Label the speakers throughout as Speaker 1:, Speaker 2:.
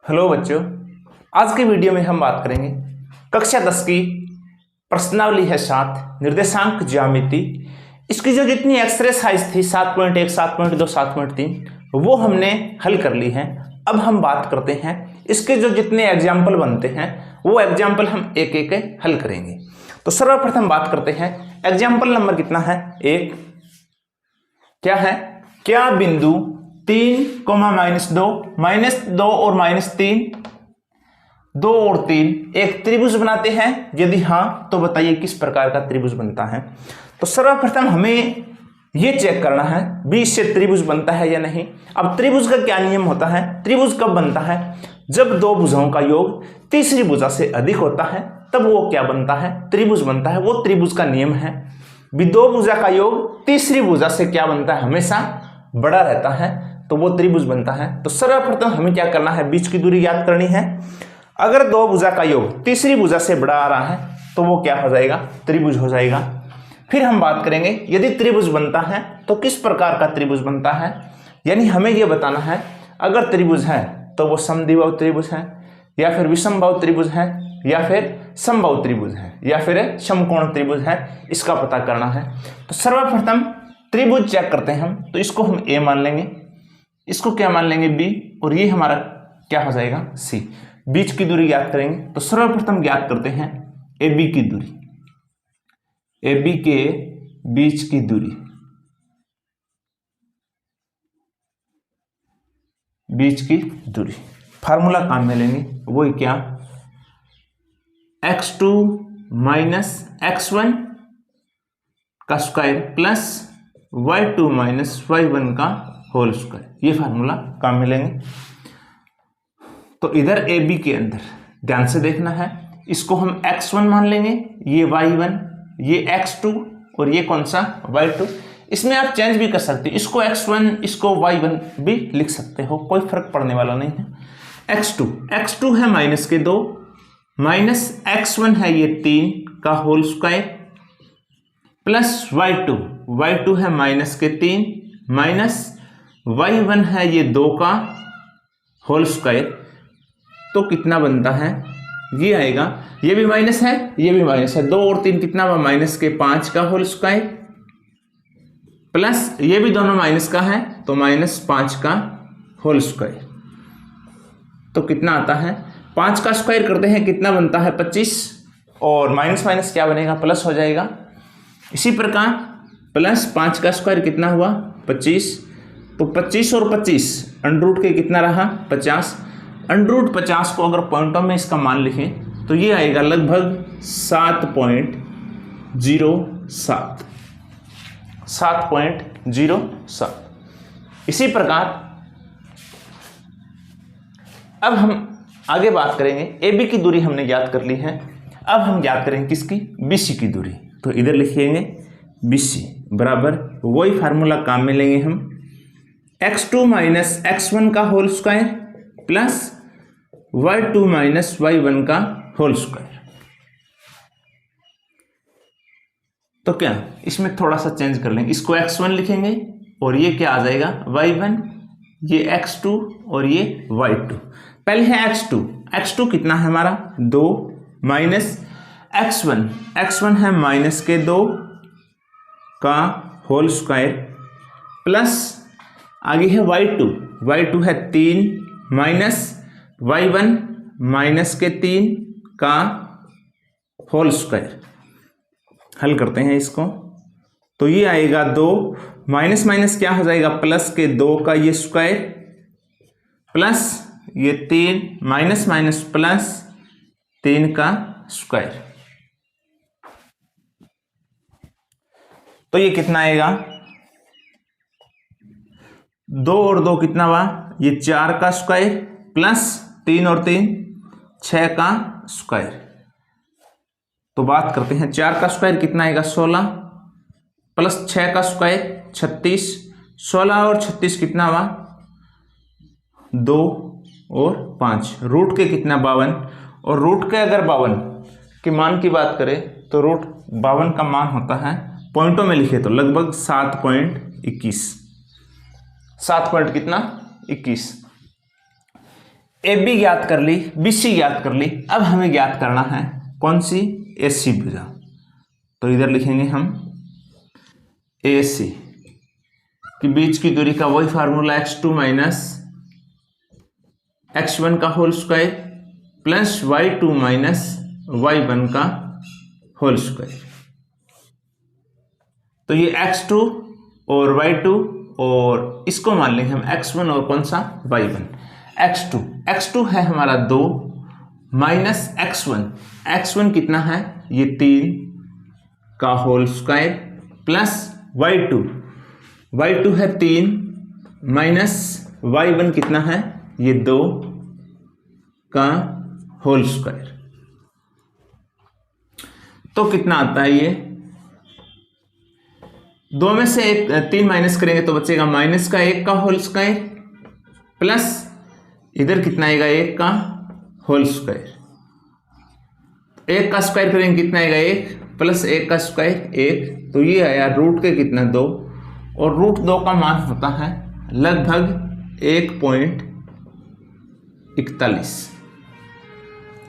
Speaker 1: Hello बच्चों, आज की वीडियो में हम बात करेंगे कक्षा 10 की प्रश्नावली है 7 निर्देशांक ज्यामिति। इसकी जो जितनी एक्सरसाइज थी 7.1, 7.2, 7.3 वो हमने हल कर ली है। अब हम बात करते हैं इसके जो जितने एग्जाम्पल बनते हैं वो एग्जाम्पल हम एक एक हल करेंगे। तो सर्वप्रथम बात करते हैं एग्जाम्पल नंबर कितना है, 1। क्या है, क्या बिंदु 3, -2 और -3, 2 और 3 एक त्रिभुज बनाते हैं? यदि हाँ तो बताइए किस प्रकार का त्रिभुज बनता है। तो सर्वप्रथम हमें यह चेक करना है बीच से त्रिभुज बनता है या नहीं। अब त्रिभुज का क्या नियम होता है, त्रिभुज कब बनता है? जब दो भुजाओं का योग तीसरी भुजा से अधिक होता है तब वो क्या बनता है, त्रिभुज बनता है। वो त्रिभुज का नियम है, दो भुजा का योग तीसरी भुजा से क्या बनता है, हमेशा बड़ा रहता है, तो वो त्रिभुज बनता है। तो सर्वप्रथम हमें क्या करना है, बीच की दूरी ज्ञात करनी है। अगर दो भुजा का योग तीसरी भुजा से बड़ा आ रहा है तो वो क्या हो जाएगा, त्रिभुज हो जाएगा। फिर हम बात करेंगे यदि त्रिभुज बनता है तो किस प्रकार का त्रिभुज बनता है, यानी हमें यह बताना है अगर त्रिभुज है तो वो समद्विबाहु त्रिभुज है या फिर विषमबाहु त्रिभुज है या फिर समबाहु त्रिभुज है या फिर समकोण त्रिभुज है, इसका पता करना है। तो सर्वप्रथम त्रिभुज चेक करते हैं हम, तो इसको हम ए मान लेंगे, इसको क्या मान लेंगे बी, और ये हमारा क्या हो जाएगा सी। बीच की दूरी ज्ञात करेंगे। तो सर्वप्रथम ज्ञात करते हैं ए बी की दूरी, ए बी के बीच की दूरी, बीच की दूरी फार्मूला काम में लेंगे, वो क्या, x2 - x1 का स्क्वायर प्लस y2 - y1 का होल स्क्वायर, ये फार्मूला काम में लेंगे। तो इधर ए बी के अंदर ध्यान से देखना है, इसको हम x1 मान लेंगे, ये y1, ये x2 और ये कौन सा y2। इसमें आप चेंज भी कर सकते हो, इसको x1 इसको y1 भी लिख सकते हो, कोई फर्क पड़ने वाला नहीं है। x2 है -2 माइनस x1 है ये 3 का होल स्क्वायर प्लस y2 है -3 माइनस y1 है ये 2 का होल स्क्वायर। तो कितना बनता है, ये आएगा, ये भी माइनस है ये भी माइनस है, 2 और 3 कितना हुआ, -5 का होल स्क्वायर प्लस ये भी दोनों माइनस का है तो -5 का होल स्क्वायर। तो कितना आता है, 5 का स्क्वायर करते हैं कितना बनता है 25, और माइनस माइनस क्या बनेगा, प्लस हो जाएगा। इसी प्रकार प्लस 5 का स्क्वायर कितना हुआ 25, तो 25 और 25 अंडर के कितना रहा 50। अंडर 50 को अगर पॉइंटों में इसका मान लिखें तो ये आएगा लगभग 7.07। इसी प्रकार अब हम आगे बात करेंगे, ए बी की दूरी हमने ज्ञात कर ली है, अब हम ज्ञात करेंगे किसकी, बी सी की दूरी। तो इधर लिखेंगे बी सी बराबर वही फार्मूला काम में लेंगे हम, x2 - x1 का whole square plus y2 - y1 का होल स्क्वायर। तो क्या इसमें थोड़ा सा चेंज कर लेंगे, इसको x1 लिखेंगे और ये क्या आ जाएगा y1, ये x2 और ये y2। पहले है x2 कितना है हमारा 2 माइनस x1 है -2 का होल स्क्वायर प्लस आगे है y2 है 3 माइनस y1 -3 का होल स्क्वायर। हल करते हैं इसको, तो ये आएगा 2 माइनस माइनस क्या हो जाएगा, +2 का ये स्क्वायर प्लस ये 3 माइनस माइनस +3 का स्क्वायर। तो ये कितना आएगा, 2 और 2 कितना हुआ, ये 4 का स्क्वायर प्लस 3 और 3 6 का स्क्वायर। तो बात करते हैं 4 का स्क्वायर कितना आएगा 16 प्लस 6 का स्क्वायर 36, 16 और 36 कितना हुआ 2 और 5, रूट के कितना 52, और रूट के अगर 52 के मान की बात करें तो रूट 52 का मान होता है, पॉइंटों में लिखे तो लगभग 7.21, 7 पॉइंट कितना 21। AB ज्ञात कर ली, BC ज्ञात कर ली। अब हमें ज्ञात करना है कौन सी, AC भुजा। तो इधर लिखेंगे हम AC कि बीच की दूरी का वही फार्मूला x2 माइनस x1 का whole square plus y2 minus y1 का होल स्क्वायर। तो ये x2 और y2 और इसको मान लेंगे हम x1 और कौन सा y1। x2 है हमारा 2 माइनस x1 कितना है, ये 3 का होल स्क्वायर प्लस y2 है 3 माइनस y1 कितना है, ये 2 का होल स्क्वायर। तो कितना आता है, ये 2 में से 3 माइनस करेंगे तो बचेगा माइनस का 1 का होल स्क्वायर प्लस इधर कितना आएगा 1 का होल स्क्वायर। 1 का स्क्वायर करेंगे कितना आएगा 1 प्लस 1 का स्क्वायर 1, तो ये आया रूट के कितना 2, और रूट 2 का मान होता है लगभग 1.41।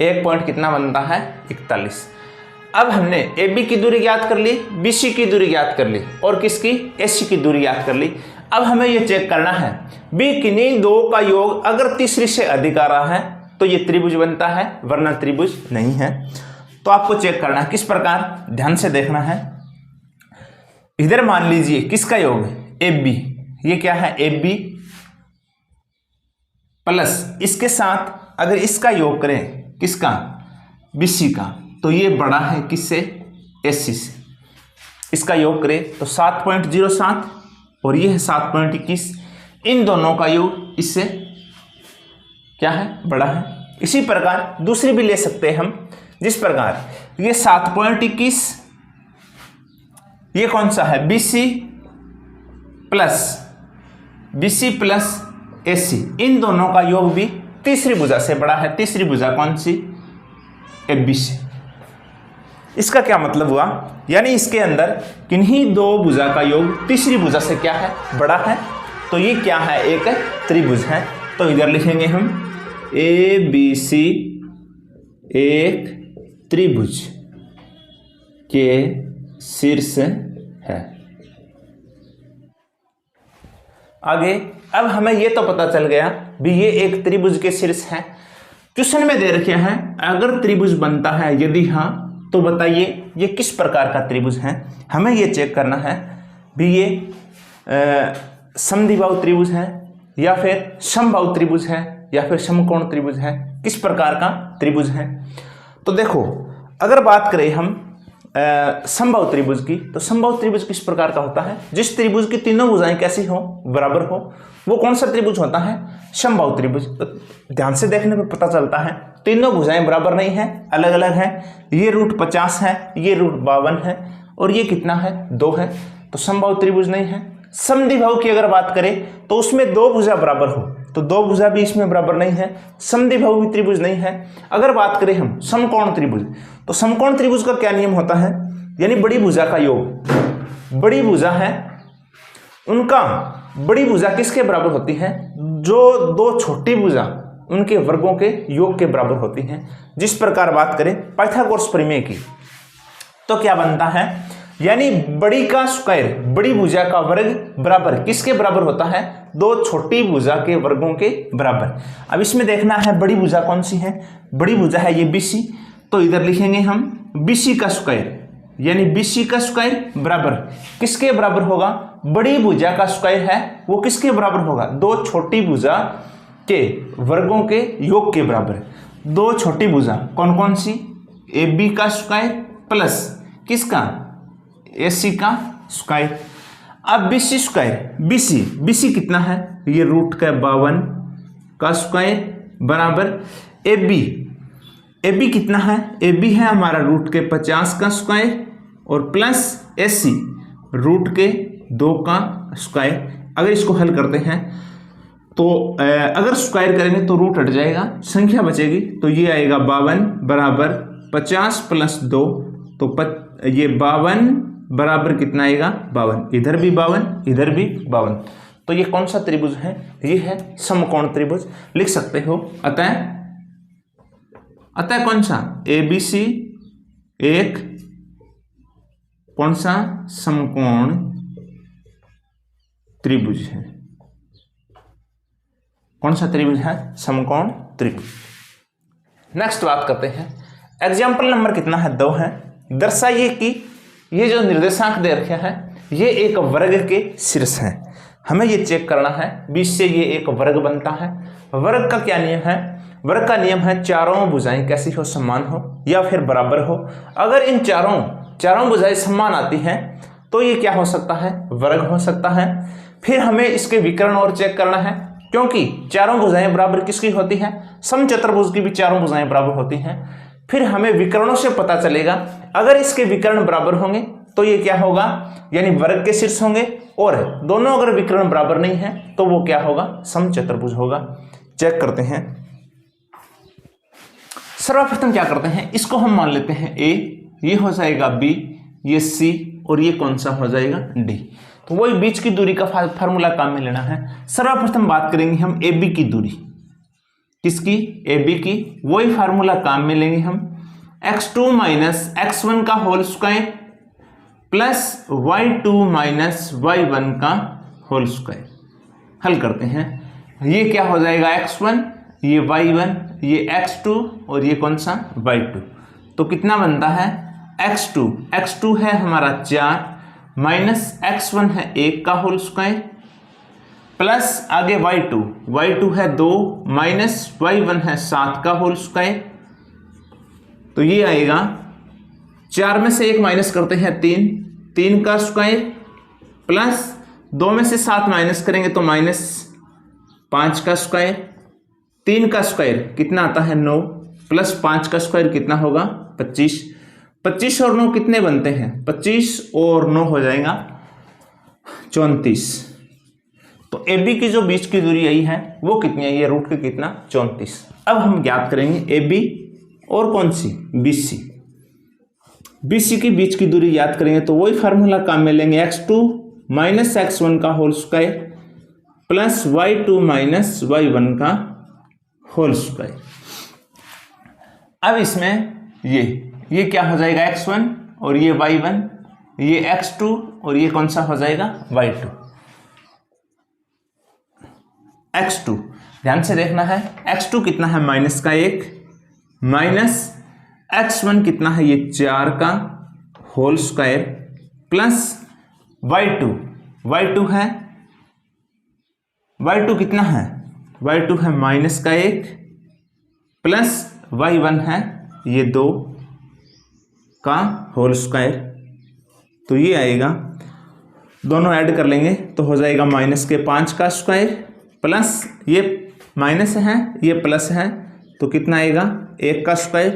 Speaker 1: 1 पॉइंट कितना बनता है 41। अब हमने AB की दूरी ज्ञात कर ली, BC की दूरी ज्ञात कर ली और किसकी, AC की दूरी ज्ञात कर ली। अब हमें यह चेक करना है B किन्हीं दो का योग अगर तीसरी से अधिक आ रहा है तो ये त्रिभुज बनता है, वरना त्रिभुज नहीं है। तो आपको चेक करना है किस प्रकार, ध्यान से देखना है। इधर मान लीजिए किसका योग AB, ये क्या है AB प्लस इसके साथ अगर इसका योग करें किसका, BC का, तो ये बड़ा है किससे, AC से। इसका योग करें तो 7.07 और ये है 7.21, इन दोनों का योग इससे क्या है, बड़ा है। इसी प्रकार दूसरी भी ले सकते हैं हम, जिस प्रकार ये 7.21, ये कौन सा है BC प्लस AC, इन दोनों का योग भी तीसरी भुजा से बड़ा है। तीसरी भुजा कौन सी, AB से। इसका क्या मतलब हुआ, यानी इसके अंदर किन्हीं दो भुजा का योग तीसरी भुजा से क्या है, बड़ा है। तो ये क्या है, एक त्रिभुज है। तो इधर लिखेंगे हम ABC एक त्रिभुज के शीर्ष है। आगे अब हमें ये तो पता चल गया भी ये एक त्रिभुज के शीर्ष है। क्वेश्चन में दे रखे हैं अगर त्रिभुज बनता है, यदि हाँ तो बताइए ये किस प्रकार का त्रिभुज है। हमें ये चेक करना है भी ये समद्विबाहु त्रिभुज है या फिर समबाहु त्रिभुज है या फिर समकोण त्रिभुज है, किस प्रकार का त्रिभुज है। तो देखो अगर बात करें हम समबाहु त्रिभुज की, तो समबाहु त्रिभुज किस प्रकार का होता है, जिस त्रिभुज की तीनों भुजाएं कैसी हो, बराबर हो, वो कौन सा त्रिभुज होता है, समबाहु त्रिभुज। तो ध्यान से देखने पर पता चलता है तीनों भुजाएं बराबर नहीं है, अलग अलग है। ये रूट 50 है, ये रूट 52 है और ये कितना है 2 है, तो समबाहु त्रिभुज नहीं है। समद्विबाहु की अगर बात करें तो उसमें दो भुजा बराबर हो, तो दो भुजा भी इसमें बराबर नहीं है, समद्विबाहु भी त्रिभुज नहीं है। अगर बात करें हम समकोण त्रिभुज, तो समकोण त्रिभुज का क्या नियम होता है, यानी बड़ी भुजा का योग, बड़ी भुजा है उनका, बड़ी भुजा किसके बराबर होती है, जो दो छोटी भुजा उनके वर्गों के योग के बराबर होती हैं। जिस प्रकार बात करें पाइथागोरस प्रमेय की, तो क्या बनता है, यानी बड़ी का स्क्वायर, बड़ी भुजा का वर्ग बराबर किसके बराबर होता है, दो छोटी भुजा के वर्गों के बराबर। अब इसमें देखना है बड़ी भुजा कौन सी है, बड़ी भुजा है ये BC, तो इधर लिखेंगे हम BC का स्क्वायर, यानी BC का स्क्वायर बराबर किसके बराबर होगा, बड़ी भुजा का स्क्वायर है वो किसके बराबर होगा, दो छोटी भुजा के वर्गों के योग के बराबर। दो छोटी भुजा कौन कौन सी, AB का स्क्वायर प्लस किसका, AC का स्क्वायर। अब BC स्क्वायर, BC कितना है, ये रूट का 52 का स्क्वायर बराबर AB कितना है, AB है हमारा रूट के 50 का स्क्वायर और प्लस AC रूट के 2 का स्क्वायर। अगर इसको हल करते हैं तो अगर स्क्वायर करेंगे तो रूट हट जाएगा, संख्या बचेगी, तो ये आएगा 52 बराबर 50 प्लस 2, तो ये 52 बराबर कितना आएगा 52, इधर भी 52 इधर भी 52, तो ये कौन सा त्रिभुज है? ये है समकोण त्रिभुज, लिख सकते हो। अतः कौन सा? ABC एक कौन सा समकोण त्रिभुज है। कौन सा त्रिभुज है? समकोण त्रिभुज। नेक्स्ट बात करते हैं, एग्जाम्पल नंबर कितना है? 2 है। दर्शाइए कि ये जो निर्देशांक दे रखा है ये एक वर्ग के शीर्ष है। हमें ये चेक करना है, बीच से ये एक वर्ग बनता है। वर्ग का क्या नियम है? वर्ग का नियम है चारों भुजाएं कैसी हो? समान हो या फिर बराबर हो। अगर इन चारों भुजाएं समान आती हैं तो ये क्या हो सकता है? वर्ग हो सकता है। फिर हमें इसके विकर्ण और चेक करना है, क्योंकि चारों भुजाएं बराबर किसकी होती हैं? समचतुर्भुज की भी चारों भुजाएं बराबर होती हैं। फिर हमें विकर्णों से पता चलेगा, अगर इसके विकर्ण बराबर होंगे तो ये क्या होगा? यानी वर्ग के शीर्ष होंगे, और दोनों अगर विकर्ण बराबर नहीं है तो वो क्या होगा? समचतुर्भुज होगा। चेक करते हैं। सर्वप्रथम क्या करते हैं, इसको हम मान लेते हैं A, ये हो जाएगा B, ये C और ये कौन सा हो जाएगा? D। तो वही बीच की दूरी का फार्मूला काम में लेना है। सर्वप्रथम बात करेंगे हम AB की दूरी। किसकी? AB की। वही फार्मूला काम में लेंगे हम, x2 माइनस x1 का whole square plus y2 minus y1 का होल स्क्वायर। हल करते हैं। ये क्या हो जाएगा? x1, ये y1, ये x2 और ये कौन सा? y2। तो कितना बनता है? x2 है हमारा 4 माइनस x1 है 1 का होल स्क्वायर प्लस आगे y2 है 2 माइनस y1 है 7 का होल स्क्वायर। तो ये आएगा 4 में से 1 माइनस करते हैं 3 का स्क्वायर प्लस 2 में से 7 माइनस करेंगे तो माइनस 5 का स्क्वायर। 3 का स्क्वायर कितना आता है? 9 प्लस 5 का स्क्वायर कितना होगा? 25। 25 और 9 कितने बनते हैं? 25 और 9 हो जाएगा 34। तो AB की जो बीच की दूरी आई है वो कितनी है? ये रूट के कितना? 34। अब हम ज्ञात करेंगे AB और कौन सी? BC की बीच की दूरी याद करेंगे तो वही फार्मूला काम में लेंगे, x2 माइनस x1 का whole square plus y2 minus y1 का होल स्क्वायर। अब इसमें ये क्या हो जाएगा? x1 और ये y1, ये x2 और ये कौन सा हो जाएगा? y2। x2 ध्यान से देखना है, x2 कितना है? माइनस का 1 माइनस x1 कितना है? ये 4 का होल स्क्वायर प्लस y2 है, y2 कितना है? y2 है माइनस का 1 प्लस y1 है ये 2 का होल स्क्वायर। तो ये आएगा, दोनों ऐड कर लेंगे तो हो जाएगा माइनस के 5 का स्क्वायर प्लस ये माइनस है ये प्लस है तो कितना आएगा? 1 का स्क्वायर।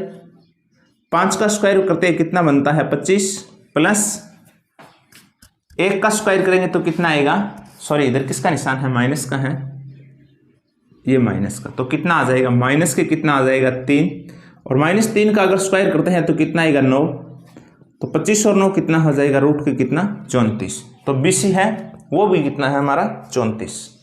Speaker 1: 5 का स्क्वायर करते हैं कितना बनता है? 25 प्लस 1 का स्क्वायर करेंगे तो कितना आएगा? सॉरी, इधर किसका निशान है? माइनस का है, ये माइनस का। तो कितना आ जाएगा? माइनस के कितना आ जाएगा? 3 और माइनस 3 का अगर स्क्वायर करते हैं तो कितना आएगा? 9। तो 25 और 9 कितना हो जाएगा? रूट के कितना? 34। तो BC है वो भी कितना है हमारा? 34।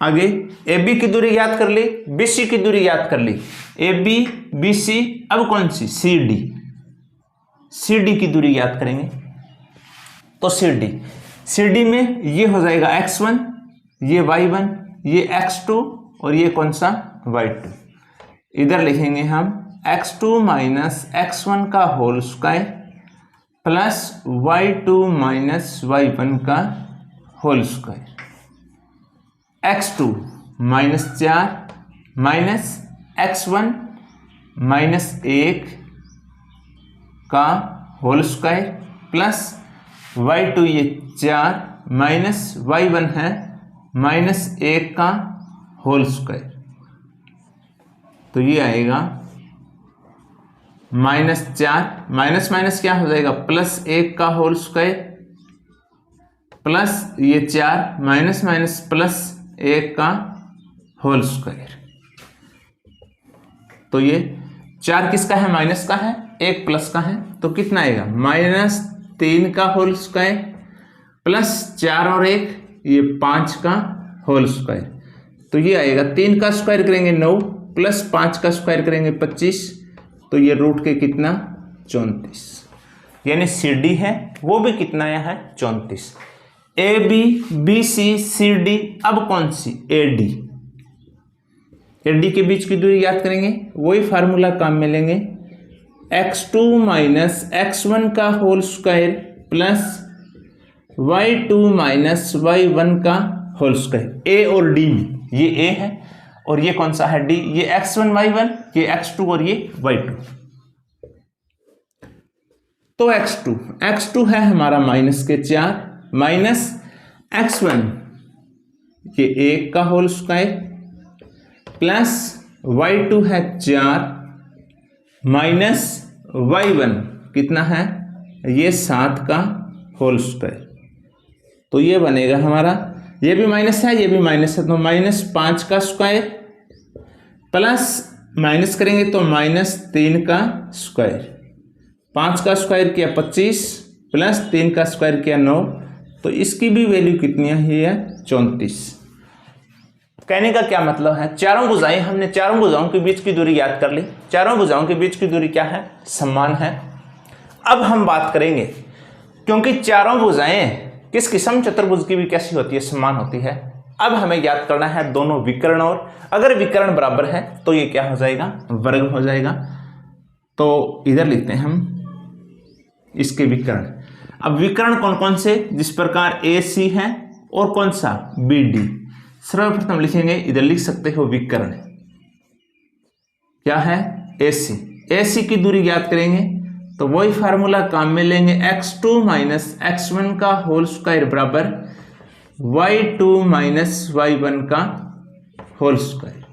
Speaker 1: आगे AB की दूरी याद कर ली, BC की दूरी याद कर ली। AB BC, अब कौन सी? CD की दूरी याद करेंगे तो CD में ये हो जाएगा x1, ये y1, ये x2 और ये कौन सा? y2। इधर लिखेंगे हम x2 माइनस x1 का whole square plus y2 minus y1 का whole square. x2 minus 4 minus x1 minus 1 का होल स्क्वायर प्लस y2 ये 4 माइनस y1 है माइनस 1 का होल स्क्वायर। तो ये आएगा माइनस 4 माइनस माइनस क्या हो जाएगा? प्लस 1 का होल स्क्वायर प्लस ये 4 माइनस माइनस प्लस 1 का होल स्क्वायर। तो ये 4 किसका है? माइनस का है, 1 प्लस का है। तो कितना आएगा? -3 का होल स्क्वायर प्लस 4 और 1 ये 5 का होल स्क्वायर, तो ये आएगा 3 का स्क्वायर करेंगे 9 प्लस 5 का स्क्वायर करेंगे 25, तो ये रूट के कितना 34, यानी सी डी है वो भी कितना आया है 34। A B B C C D, अब कौन सी ए डी, ए डी के बीच की दूरी याद करेंगे, वही फार्मूला काम में लेंगे, x2 माइनस x1 का whole square plus y2 minus y1 का होल स्क्वायर। ए और डी में ये ए है और ये कौन सा है डी, ये x1 y1, ये x2 और ये y2। तो x2 है हमारा माइनस के 4 माइनस x1 ये 1 का होल स्क्वायर प्लस y2 है 4 माइनस y1 कितना है ये 7 का होल स्क्वायर, तो ये बनेगा हमारा, ये भी माइनस है ये भी माइनस है, तो माइनस 5 का स्क्वायर प्लस माइनस करेंगे तो माइनस 3 का स्क्वायर, 5 का स्क्वायर किया 25 प्लस 3 का स्क्वायर किया 9, तो इसकी भी वैल्यू कितनी है 34। कहने का क्या मतलब है, चारों भुजाएं, हमने चारों भुजाओं के बीच की दूरी याद कर ली, चारों भुजाओं के बीच की दूरी क्या है समान है। अब हम बात करेंगे, क्योंकि चारों भुजाएं किस किस्म चतुर्भुज की भी कैसी होती है समान होती है, अब हमें याद करना है दोनों विकर्ण, और अगर विकर्ण बराबर है तो ये क्या हो जाएगा वर्ग हो जाएगा। तो इधर लिखते हैं हम इसके विकर्ण। अब विकर्ण कौन कौन से, जिस प्रकार ए सी है और कौन सा बी डी, सर्वप्रथम लिखेंगे, इधर लिख सकते हो विकर्ण क्या है ए सी, ए सी की दूरी याद करेंगे तो वही फार्मूला काम में लेंगे, x2 माइनस x1 का होल स्क्वायर बराबर y2 माइनस y1 का होल स्क्वायर।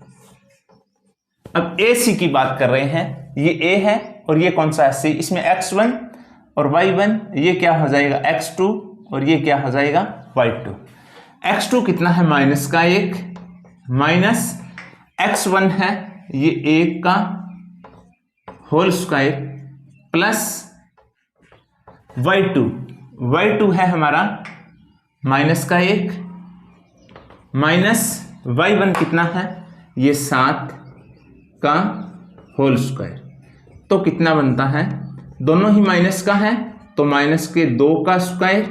Speaker 1: अब ए सी की बात कर रहे हैं, ये ए है और ये कौन सा है सी, इसमें x1 और y1 ये क्या हो जाएगा x2 और ये क्या हो जाएगा y2। x2 कितना है माइनस का 1 माइनस x1 है ये 1 का होल स्क्वायर प्लस y2 है हमारा माइनस का 1 माइनस y1 कितना है ये 7 का होल स्क्वायर, तो कितना बनता है, दोनों ही माइनस का है तो माइनस के 2 का स्क्वायर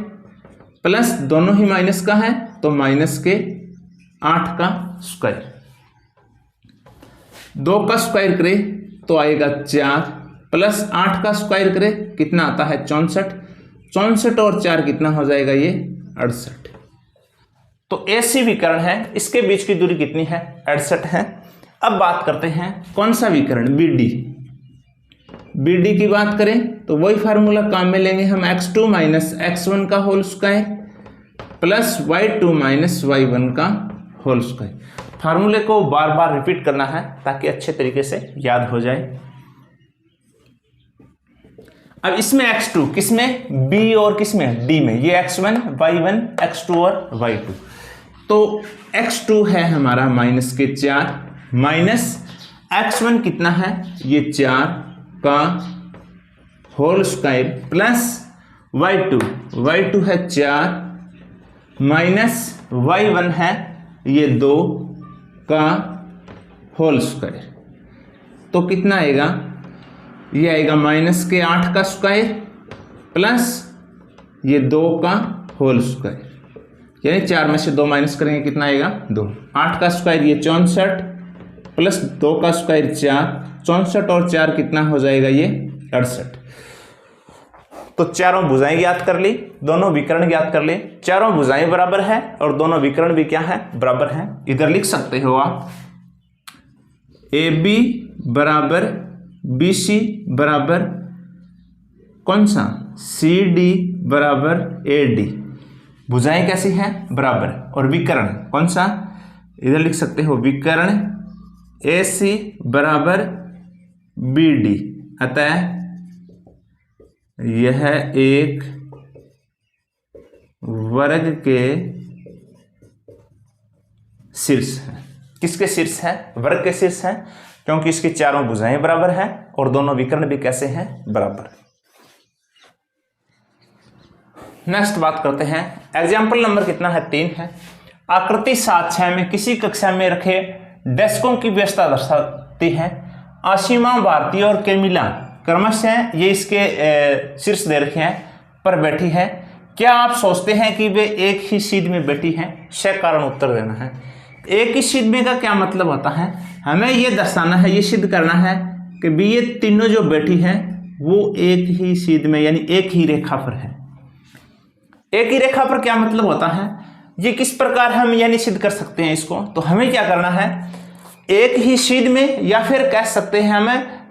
Speaker 1: प्लस दोनों ही माइनस का है तो माइनस के 8 का स्क्वायर, 2 का स्क्वायर करे तो आएगा 4 प्लस 8 का स्क्वायर करे कितना आता है 64, 64 और 4 कितना हो जाएगा ये 68। तो ऐसी विकर्ण है, इसके बीच की दूरी कितनी है 68 है। अब बात करते हैं कौन सा विकर्ण बी डी, बी डी की बात करें तो वही फार्मूला काम में लेंगे हम, x2 माइनस x1 का whole square plus y2 minus y1 का होल स्क्वायर। फार्मूले को बार बार रिपीट करना है ताकि अच्छे तरीके से याद हो जाए। अब इसमें x2 किसमें b और किसमें d में, ये x1 y1 x2 और y2, तो x2 है हमारा माइनस के 4 माइनस x1 कितना है ये 4 का होल स्क्वायर प्लस y2 है 4 माइनस y1 है ये 2 का होल स्क्वायर, तो कितना आएगा, ये आएगा माइनस के 8 का स्क्वायर प्लस ये 2 का होल स्क्वायर, यानी 4 में से 2 माइनस करेंगे कितना आएगा 2, 8 का स्क्वायर ये 64 प्लस 2 का स्क्वायर 4, 64 और 4 कितना हो जाएगा ये 68। तो चारों भुजाएं याद कर ली, दोनों विकर्ण याद कर ले, चारों भुजाएं बराबर है और दोनों विकर्ण भी क्या है बराबर है। इधर लिख सकते हो आप ए बी बराबर बी सी बराबर कौन सा सी डी बराबर ए डी, भुजाएं कैसी हैं बराबर, और विकर्ण कौन सा, इधर लिख सकते हो विकर्ण ए सी बराबर बी डी, अतः यह एक वर्ग के शीर्ष है। किसके शीर्ष है, वर्ग के शीर्ष है, क्योंकि इसकी चारों भुजाएं बराबर हैं और दोनों विकर्ण भी कैसे हैं बराबर। नेक्स्ट बात करते हैं एग्जाम्पल नंबर कितना है 3 है। आकृति 7.6 में किसी कक्षा में रखे डेस्कों की व्यवस्था दर्शाती है। आशिमा, भारती और कैमिला क्रमशः ये इसके शीर्ष दे रखे हैं पर बैठी है। क्या आप सोचते हैं कि वे एक ही सीध में बैठी हैं? कारण उत्तर देना है। एक ही सीध में का क्या मतलब होता है? हमें ये दर्शाना है, ये सिद्ध करना है कि भी ये तीनों जो बैठी हैं वो एक ही सीध में यानी एक ही रेखा पर है। एक ही रेखा पर क्या मतलब होता है? ये किस प्रकार हम यानी सिद्ध कर सकते हैं इसको? तो हमें क्या करना है, एक ही सीध में या फिर कह सकते हैं हमें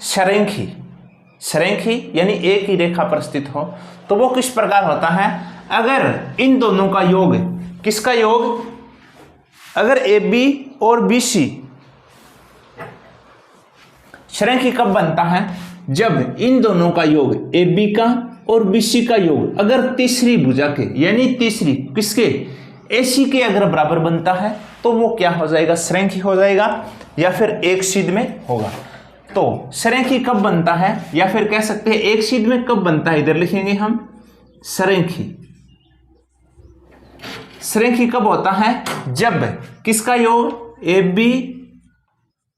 Speaker 1: सरेंखी यानी एक ही रेखा पर स्थित हो। तो वो किस प्रकार होता है? अगर इन दोनों का योग, किसका योग? अगर AB और BC सरेंखी कब बनता है? जब इन दोनों का योग AB का और BC का योग अगर तीसरी भुजा के यानी तीसरी किसके AC के अगर बराबर बनता है तो वो क्या हो जाएगा? सरेंखी हो जाएगा या फिर एक सीध में होगा। तो सरेंखी कब बनता है या फिर कह सकते हैं एक सीध में कब बनता है? इधर लिखेंगे हम सरेंखी कब होता है? जब किसका योग AB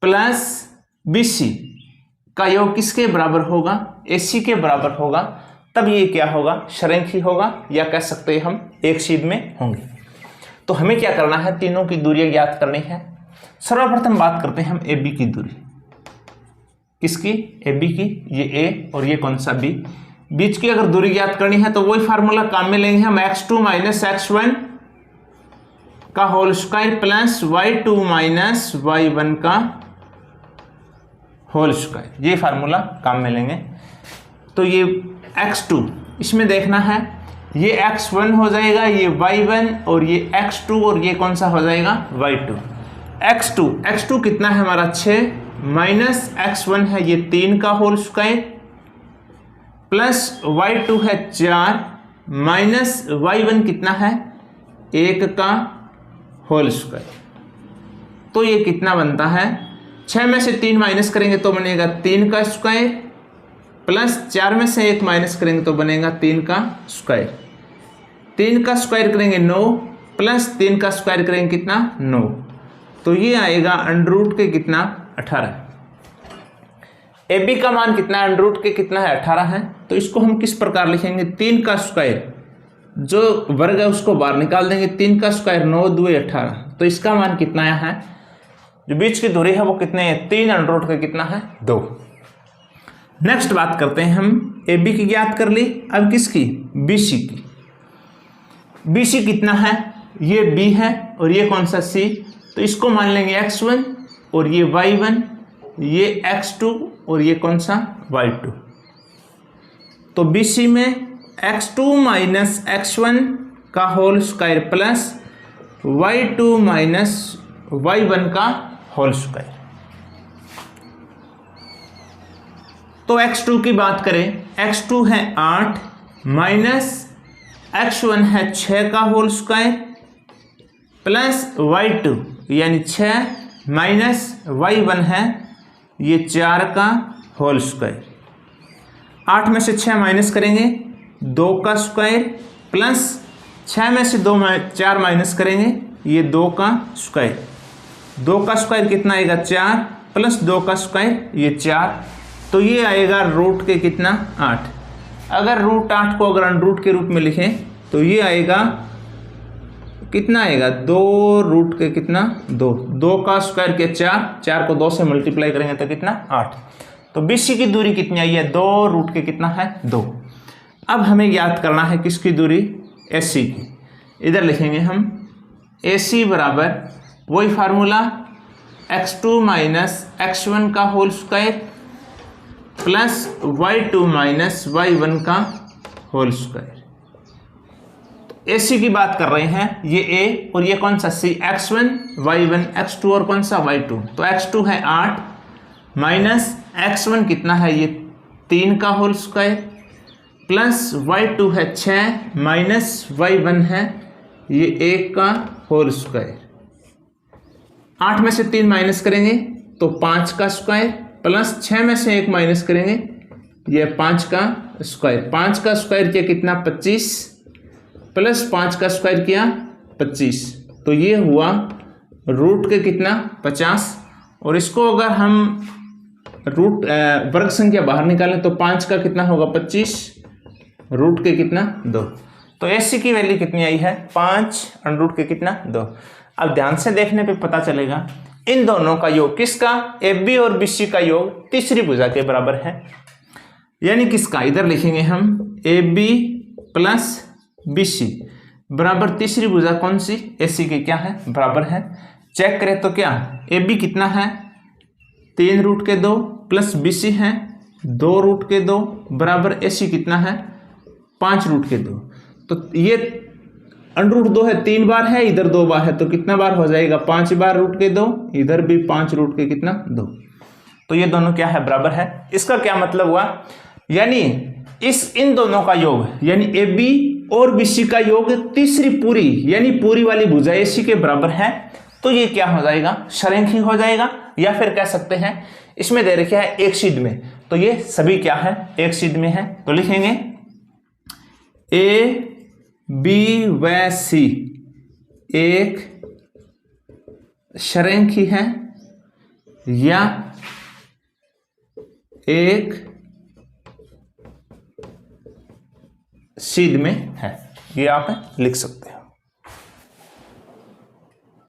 Speaker 1: प्लस BC का योग किसके बराबर होगा? AC के बराबर होगा, तब ये क्या होगा? सरेंखी होगा या कह सकते हैं हम एक सीध में होंगे। तो हमें क्या करना है? तीनों की दूरियां ज्ञात करनी है। सर्वप्रथम बात करते हैं हम AB की दूरी। किसकी? AB की। ये A और ये कौन सा B। बीच की अगर दूरी ज्ञात करनी है तो वही फार्मूला काम में लेंगे हम, x2 माइनस x1 का whole square plus y2 minus y1 का होल स्क्वायर। ये फार्मूला काम में लेंगे। तो ये x2 इसमें देखना है, ये x1 हो जाएगा, ये y1 और ये x2 और ये कौन सा हो जाएगा? y2। x2 कितना है हमारा? 6 माइनस x1 है ये 3 का होल स्क्वायर प्लस y2 है 4 माइनस y1 कितना है? 1 का होल स्क्वायर। तो ये कितना बनता है? 6 में से 3 माइनस करेंगे तो बनेगा 3 का स्क्वायर प्लस 4 में से 1 माइनस करेंगे तो बनेगा 3 का स्क्वायर। 3 का स्क्वायर करेंगे 9 प्लस 3 का स्क्वायर करेंगे कितना? 9। तो ये आएगा अंडर रूट के कितना? 18। AB का मान कितना है? अंडर रूट के कितना है? 18 है। तो इसको हम किस प्रकार लिखेंगे? 3 का स्क्वायर जो वर्ग है उसको बाहर निकाल देंगे। 3 का स्क्वायर 9 2 18। तो इसका मान कितना है? जो बीच की दूरी है वो कितने है? 3 अंडर रूट का कितना है? 2। नेक्स्ट बात करते हैं हम AB की ज्ञात कर ली। अब किसकी? BC की। BC कितना है? ये B है और ये कौन सा C। तो इसको मान लेंगे x1 और ये y1, ये x2 और ये कौन सा? y2। तो BC में x2 माइनस x1 का whole square plus y2 minus y1 का होल स्क्वायर। तो x2 की बात करें, x2 है 8 माइनस x1 है 6 का होल स्क्वायर प्लस y2 यानी 6 माइनस y1 है ये 4 का होल स्क्वायर। 8 में से 6 माइनस करेंगे 2 का स्क्वायर प्लस 6 में से 4 माइनस करेंगे ये 2 का स्क्वायर। 2 का स्क्वायर कितना आएगा? 4 प्लस 2 का स्क्वायर ये 4। तो ये आएगा रूट के कितना? 8। अगर रूट 8 को अगर अंडर रूट के रूप में लिखें तो ये आएगा कितना आएगा? 2 रूट के कितना? 2 का स्क्वायर के 4 को 2 से मल्टीप्लाई करेंगे तो कितना? 8। तो BC की दूरी कितनी आई है? 2 रूट के कितना है? 2। अब हमें याद करना है किसकी दूरी? AC की। इधर लिखेंगे हम AC बराबर वही फार्मूला x2 माइनस x1 का whole square plus y2 minus y1 का होल स्क्वायर। AC की बात कर रहे हैं, ये A और ये कौन सा C, x1 y1 x2 और कौन सा y2। तो x2 है 8 माइनस x1 कितना है? ये 3 का होल स्क्वायर प्लस y2 है 6 माइनस y1 है ये 1 का होल स्क्वायर। 8 में से 3 माइनस करेंगे तो 5 का स्क्वायर प्लस 6 में से 1 माइनस करेंगे ये 5 का स्क्वायर। 5 का स्क्वायर किया कितना? 25 प्लस 5 का स्क्वायर किया 25, तो ये हुआ रूट के कितना 50। और इसको अगर हम रूट वर्ग संख्या बाहर निकालें तो 5 का कितना होगा 25, रूट के कितना 2। तो AC की वैल्यू कितनी आई है 5 अंडर रूट के कितना 2। अब ध्यान से देखने पे पता चलेगा इन दोनों का योग किसका, AB और BC का योग तीसरी भुजा के बराबर है। यानी किसका, इधर लिखेंगे हम AB प्लस BC बराबर तीसरी भुजा कौन सी, AC की क्या है बराबर है। चेक करें तो क्या AB कितना है 3 रूट के 2 प्लस BC है 2 रूट के 2 बराबर AC कितना है 5 रूट के 2। तो ये अंडर रूट 2 है 3 बार है, इधर 2 बार है, तो कितना बार हो जाएगा 5 बार रूट के 2, इधर भी 5 रूट के कितना 2। तो ये दोनों क्या है बराबर है। इसका क्या मतलब हुआ, यानी इन दोनों का योग यानी AB और BC का योग तीसरी पूरी यानी पूरी वाली भुजा AC के बराबर है। तो ये क्या हो जाएगा षरेखी हो जाएगा, या फिर कह सकते हैं इसमें दे रखा है एक शीट में, तो ये सभी क्या है एक शीट में है। तो लिखेंगे A B व C एक षरेखी है या एक शीट में है, ये आप लिख सकते हैं।